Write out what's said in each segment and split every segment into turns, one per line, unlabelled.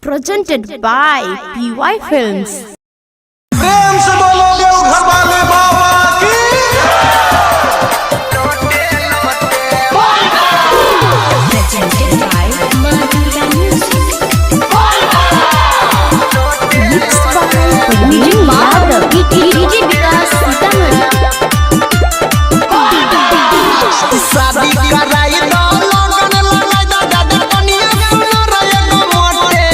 presented by PY Films.
प्रेम से बोलो देवघर वाले बाबा की।
Presented by Madura Music. Mixed by Paveen Yadav. DJ Vikas Sitaman.
शादी कराई दो लगन लगाई दो दादा कनिया सुनो रे गो मोटे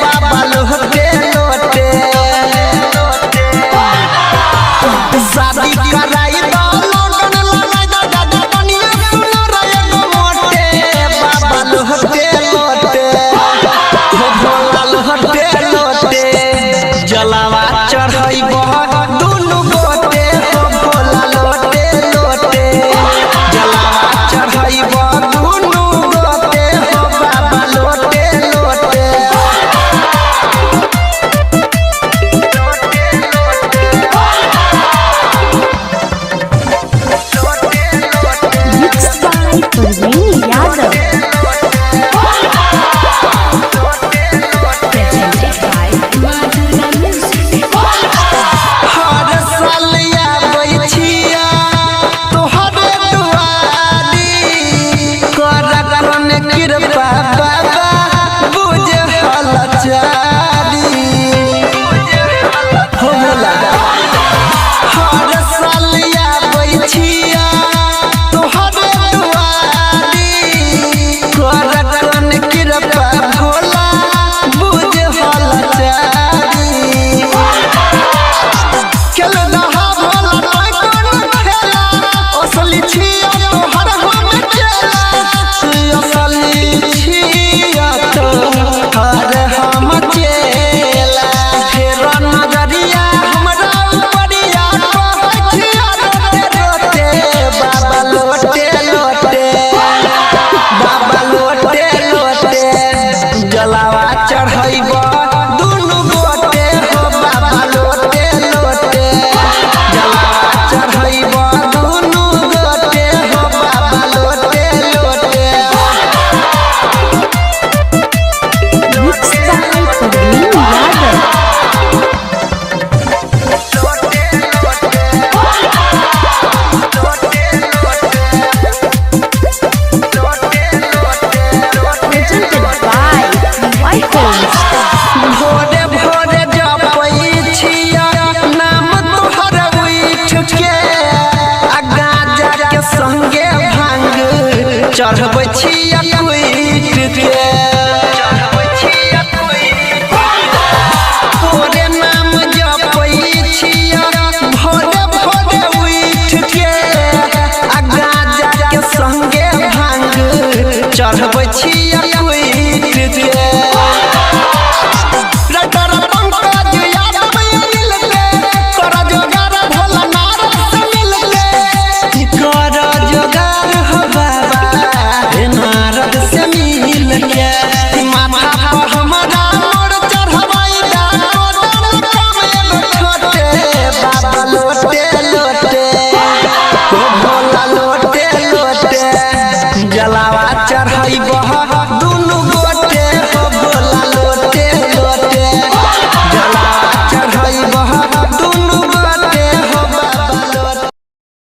बाबा लोटे लोटे शादी कराई दो लगन लगाई दो दादा कनिया सुनो रे गो मोटे बाबा लोटे लोटे हो भोला लोटे लोटे जलावा चढ़ाई बहुत दुनु गोटे हो भोला लोटे लोटे जलावा चढ़ाई दुनु गोटे हो बाबा लोटे लोटे
Mixed by Paveen Yadav. Presented by Madura Music.
हर साल आबै छिया तोहरे दुआरी कर करन कृपा बाबा बुझ हलचारी हो भोला हर साल आबै छिया तोहरे दुआरी कर करन कृपा भोला बुझ हलचारी खेल रहा भोला कोई कोन खेला असली छिया तोहर हम चला असली छिया तोहर हम चला फेर नजरिया हमरा उपरिया कहै छिया रोते बाबा लोटे लोटे बाबा लोटे लोटे जलावा चढ़ैबो दुनु गोटे हो बाबा लोटे लोटे जलावा चढ़ैबो दुनु गोटे हो बाबा लोटे लोटे
Mixed by Paveen Yadav. Presented by PY Films.
भोरे भोरे जपै छिया नाम तोहर उठ के आ गाजा के संगे भांग चढ़बै छिया कुइट के तोरे नाम जपै छिया भोरे भोरे उठ के आ गाजा के संगे भांग चढ़बै छिया कुइट के रटर पंकज यादव मिल के कर जोगार भोला नारद मिल के कर जोगार हो बाबा हे नारद से मिल के माथा पर हमरा मोर चढ़वाई दा कोदम कम एगो छोटे बाबा लोटे लोटे हो भोला लोटे लोटे जलावा चढ़ाई